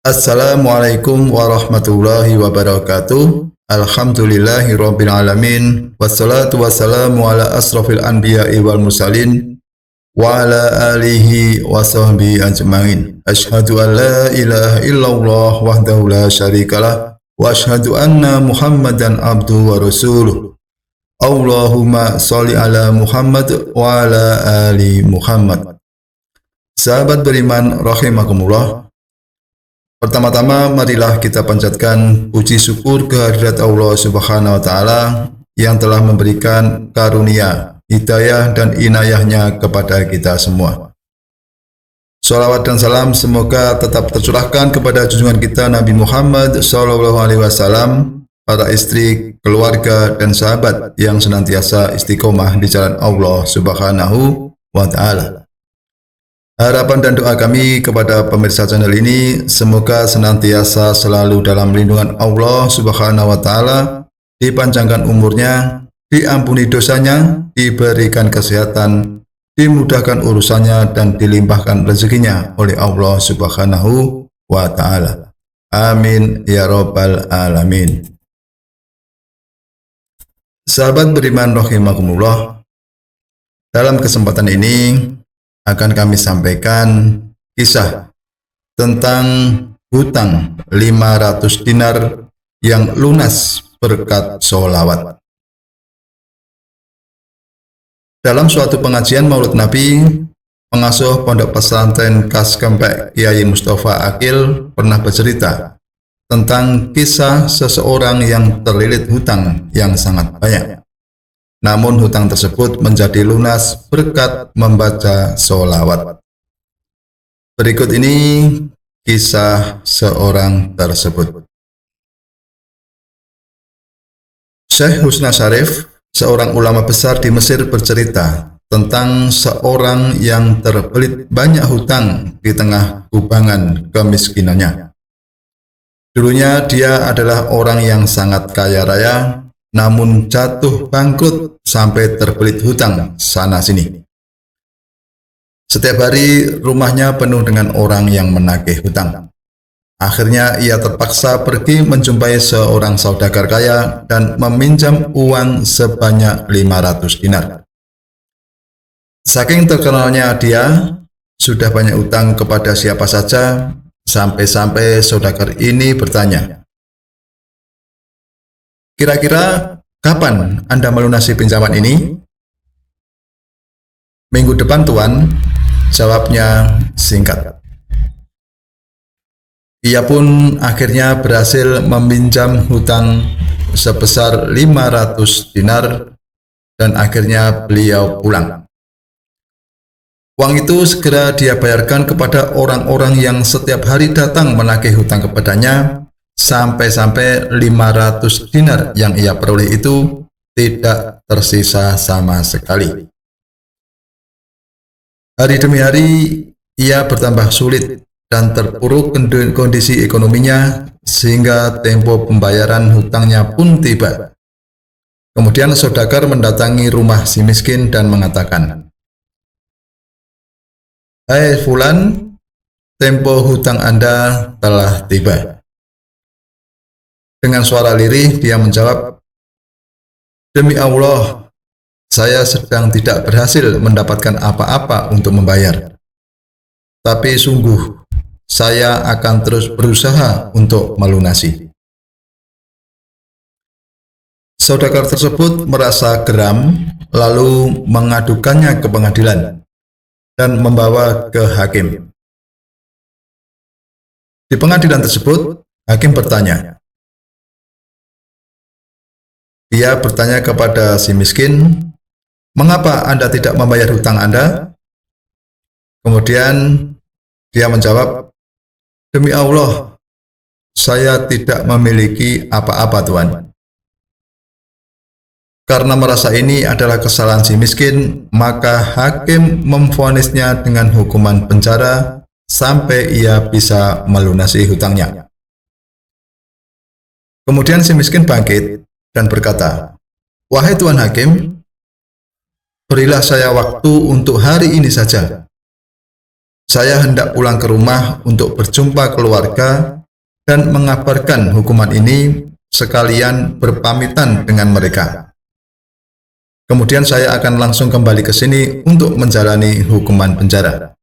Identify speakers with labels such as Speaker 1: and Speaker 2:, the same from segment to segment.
Speaker 1: Assalamualaikum warahmatullahi wabarakatuh. Alhamdulillahi rabbil alamin. Wassalatu wassalamu ala asrafil anbiya'i wal mursalin wa ala alihi wa sahbihi ajma'in. Asyhadu an la ilaha illallah wahdahu la syarikalah wa asyhadu anna Muhammadan abduhu wa rasuluh. Allahumma sholli ala Muhammad wa ala ali Muhammad. Sahabat beriman rahimakumullah. Pertama-tama marilah kita panjatkan puji syukur kehadirat Allah Subhanahu wa taala yang telah memberikan karunia, hidayah dan inayahnya kepada kita semua. Shalawat dan salam semoga tetap tercurahkan kepada junjungan kita Nabi Muhammad SAW, para istri, keluarga dan sahabat yang senantiasa istiqomah di jalan Allah Subhanahu wa taala. Harapan dan doa kami kepada pemirsa channel ini semoga senantiasa selalu dalam lindungan Allah Subhanahu wa taala, dipanjangkan umurnya, diampuni dosanya, diberikan kesehatan, dimudahkan urusannya dan dilimpahkan rezekinya oleh Allah Subhanahu wa taala. Amin ya rabbal alamin. Sahabat beriman rahimakumullah, dalam kesempatan ini akan kami sampaikan kisah tentang hutang 500 dinar yang lunas berkat sholawat. Dalam suatu pengajian Maulid Nabi, pengasuh Pondok Pesantren Kas Kempek Kiai Mustafa Akil pernah bercerita tentang kisah seseorang yang terlilit hutang yang sangat banyak. Namun hutang tersebut menjadi lunas berkat membaca sholawat. Berikut ini kisah seorang tersebut. Syekh Husna Syarif, seorang ulama besar di Mesir, bercerita tentang seorang yang terbelit banyak hutang di tengah kubangan kemiskinannya. Dulunya dia adalah orang yang sangat kaya raya, namun jatuh bangkrut sampai terbelit hutang sana-sini. Setiap hari rumahnya penuh dengan orang yang menagih hutang. Akhirnya ia terpaksa pergi menjumpai seorang saudagar kaya dan meminjam uang sebanyak 500 dinar. Saking terkenalnya dia, sudah banyak utang kepada siapa saja, sampai-sampai saudagar ini bertanya, "Kira-kira kapan Anda melunasi pinjaman ini?" "Minggu depan, Tuan," jawabnya singkat. Ia pun akhirnya berhasil meminjam hutang sebesar 500 dinar dan akhirnya beliau pulang. Uang itu segera dia bayarkan kepada orang-orang yang setiap hari datang menagih hutang kepadanya, sampai-sampai 500 dinar yang ia peroleh itu tidak tersisa sama sekali. Hari demi hari ia bertambah sulit dan terpuruk kondisi ekonominya sehingga tempo pembayaran hutangnya pun tiba. Kemudian saudagar mendatangi rumah si miskin dan mengatakan, "Hai Fulan, tempo hutang Anda telah tiba." Dengan suara lirih dia menjawab, "Demi Allah, saya sedang tidak berhasil mendapatkan apa-apa untuk membayar. Tapi sungguh, saya akan terus berusaha untuk melunasi." Saudagar tersebut merasa geram, lalu mengadukannya ke pengadilan dan membawa ke hakim. Di pengadilan tersebut, hakim bertanya. Dia bertanya kepada si miskin, "Mengapa Anda tidak membayar hutang Anda?" Kemudian dia menjawab, "Demi Allah, saya tidak memiliki apa-apa, Tuan." Karena merasa ini adalah kesalahan si miskin, maka hakim memvonisnya dengan hukuman penjara sampai ia bisa melunasi hutangnya. Kemudian si miskin bangkit dan berkata, "Wahai Tuan Hakim, berilah saya waktu untuk hari ini saja. Saya hendak pulang ke rumah untuk berjumpa keluarga dan mengabarkan hukuman ini sekalian berpamitan dengan mereka. Kemudian saya akan langsung kembali ke sini untuk menjalani hukuman penjara.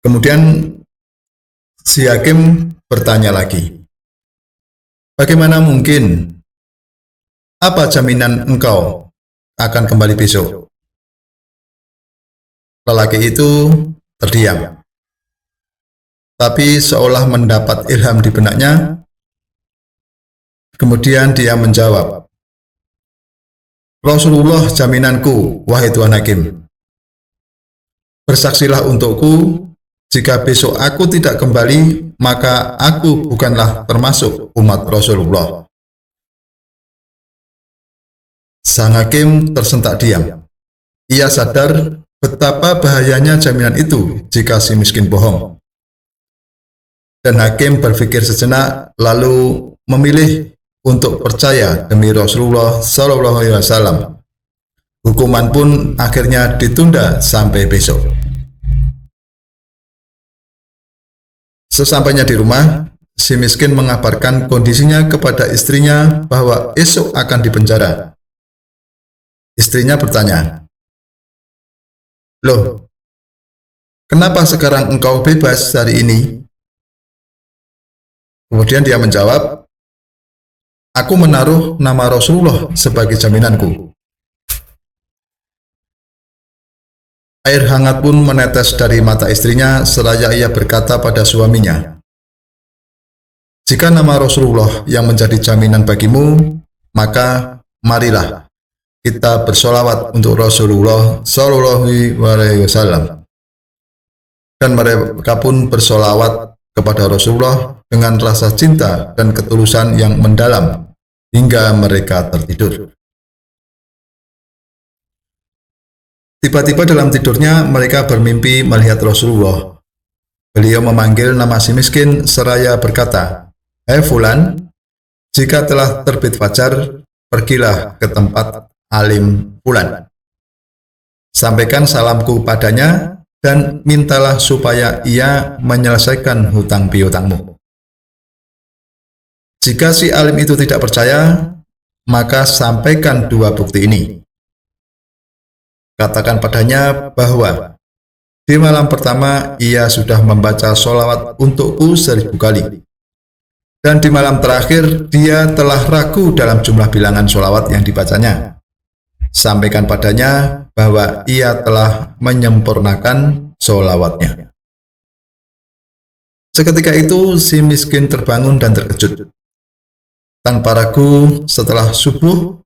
Speaker 1: Kemudian si hakim bertanya lagi, bagaimana mungkin? Apa jaminan engkau akan kembali besok? Lelaki itu terdiam, tapi seolah mendapat ilham di benaknya. Kemudian dia menjawab, Rasulullah jaminanku, wahai Tuan Hakim. Bersaksilah untukku, jika besok aku tidak kembali, maka aku bukanlah termasuk umat Rasulullah. Sang hakim tersentak diam. Ia sadar betapa bahayanya jaminan itu jika si miskin bohong. Dan hakim berpikir sejenak, lalu memilih untuk percaya demi Rasulullah SAW. Hukuman pun akhirnya ditunda sampai besok. Sesampainya di rumah, si miskin mengabarkan kondisinya kepada istrinya bahwa esok akan dipenjara. Istrinya bertanya, "Loh, kenapa sekarang engkau bebas hari ini?" Kemudian dia menjawab, "Aku menaruh nama Rasulullah sebagai jaminanku." Air hangat pun menetes dari mata istrinya seraya ia berkata pada suaminya, "Jika nama Rasulullah yang menjadi jaminan bagimu, maka marilah kita bersolawat untuk Rasulullah SAW." Dan mereka pun bersolawat kepada Rasulullah dengan rasa cinta dan ketulusan yang mendalam hingga mereka tertidur. Tiba-tiba dalam tidurnya mereka bermimpi melihat Rasulullah. Beliau memanggil nama si miskin seraya berkata, "Hei Fulan, jika telah terbit fajar, pergilah ke tempat alim Fulan. Sampaikan salamku padanya dan mintalah supaya ia menyelesaikan hutang piutangmu. Jika si alim itu tidak percaya, maka sampaikan dua bukti ini. Katakan padanya bahwa di malam pertama ia sudah membaca sholawat untukku 1000 kali. Dan di malam terakhir dia telah ragu dalam jumlah bilangan sholawat yang dibacanya. Sampaikan padanya bahwa ia telah menyempurnakan sholawatnya." Seketika itu si miskin terbangun dan terkejut. Tanpa ragu, setelah subuh,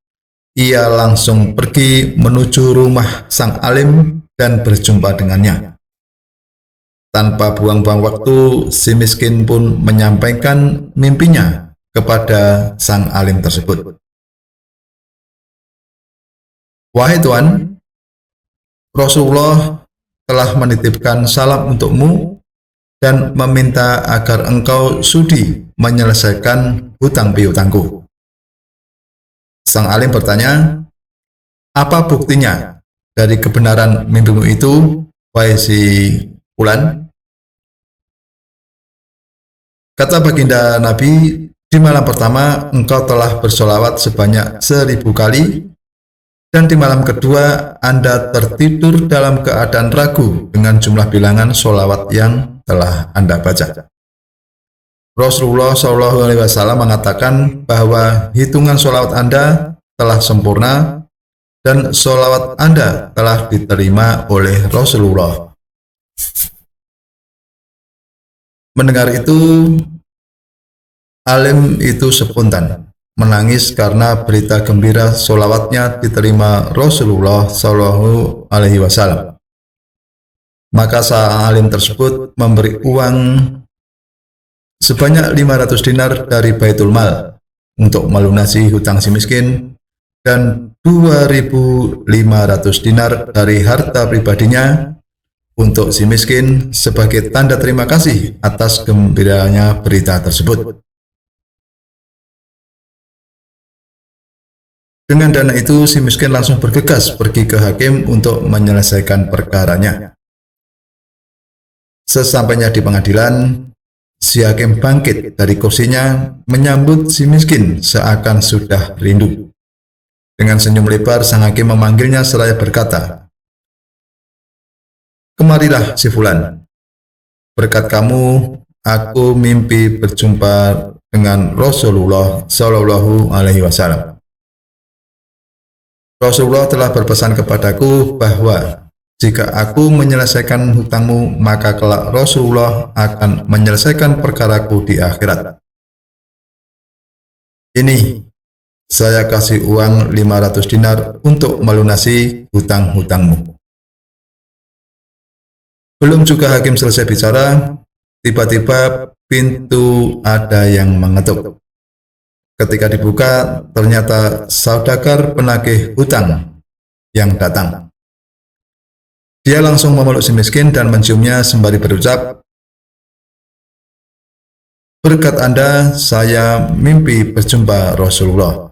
Speaker 1: ia langsung pergi menuju rumah sang alim dan berjumpa dengannya. Tanpa buang-buang waktu, si miskin pun menyampaikan mimpinya kepada sang alim tersebut. "Wahai Tuan, Rasulullah telah menitipkan salam untukmu dan meminta agar engkau sudi menyelesaikan hutang piutangku." Sang alim bertanya, "Apa buktinya dari kebenaran mimpimu itu, wahai si Fulan?" Kata baginda Nabi, "Di malam pertama engkau telah bersolawat sebanyak 1000 kali, dan di malam kedua Anda tertidur dalam keadaan ragu dengan jumlah bilangan sholawat yang telah Anda baca." Rasulullah SAW mengatakan bahwa hitungan sholawat Anda telah sempurna dan sholawat Anda telah diterima oleh Rasulullah. Mendengar itu, alim itu spontan menangis karena berita gembira sholawatnya diterima Rasulullah SAW. Maka sang alim tersebut memberi uang sebanyak 500 dinar dari Baitul Mal untuk melunasi hutang si miskin dan 2.500 dinar dari harta pribadinya untuk si miskin sebagai tanda terima kasih atas gembiranya berita tersebut. Dengan dana itu, si miskin langsung bergegas pergi ke hakim untuk menyelesaikan perkaranya. Sesampainya di pengadilan, si hakim bangkit dari kursinya menyambut si miskin seakan sudah rindu. Dengan senyum lebar, sang hakim memanggilnya seraya berkata, "Kemarilah si fulan. Berkat kamu, aku mimpi berjumpa dengan Rasulullah Shallallahu Alaihi Wasallam. Rasulullah telah berpesan kepadaku bahwa jika aku menyelesaikan hutangmu, maka kelak Rasulullah akan menyelesaikan perkaraku di akhirat. Ini, saya kasih uang 500 dinar untuk melunasi hutang-hutangmu." Belum juga hakim selesai bicara, tiba-tiba pintu ada yang mengetuk. Ketika dibuka, ternyata saudagar penagih hutang yang datang. Dia langsung memeluk si miskin dan menciumnya sembari berucap, "Berkat Anda, saya mimpi berjumpa Rasulullah.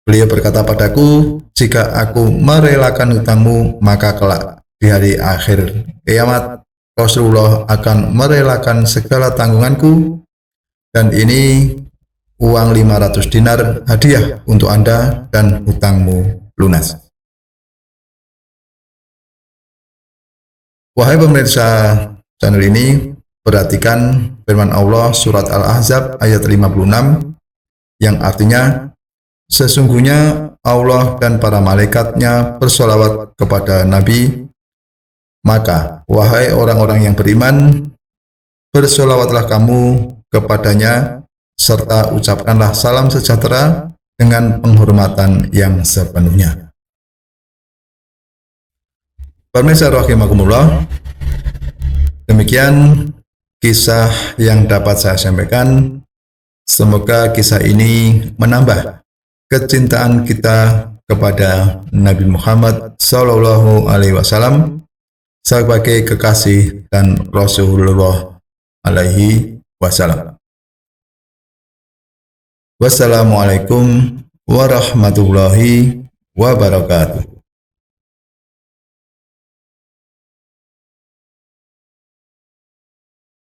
Speaker 1: Beliau berkata padaku, jika aku merelakan hutangmu, maka kelak di hari akhir kiamat, Rasulullah akan merelakan segala tanggunganku, dan ini uang 500 dinar hadiah untuk Anda dan hutangmu lunas." Wahai pemirsa channel ini, perhatikan firman Allah surat Al-Ahzab ayat 56 yang artinya, "Sesungguhnya Allah dan para malaikatnya bersolawat kepada Nabi, maka wahai orang-orang yang beriman, bersolawatlah kamu kepadanya, serta ucapkanlah salam sejahtera dengan penghormatan yang sepenuhnya." Pemirsa rahimakumullah, demikian kisah yang dapat saya sampaikan. Semoga kisah ini menambah kecintaan kita kepada Nabi Muhammad Sallallahu Alaihi Wasallam sebagai kekasih dan Rasulullah Alaihi Wasallam. Wassalamualaikum warahmatullahi wabarakatuh.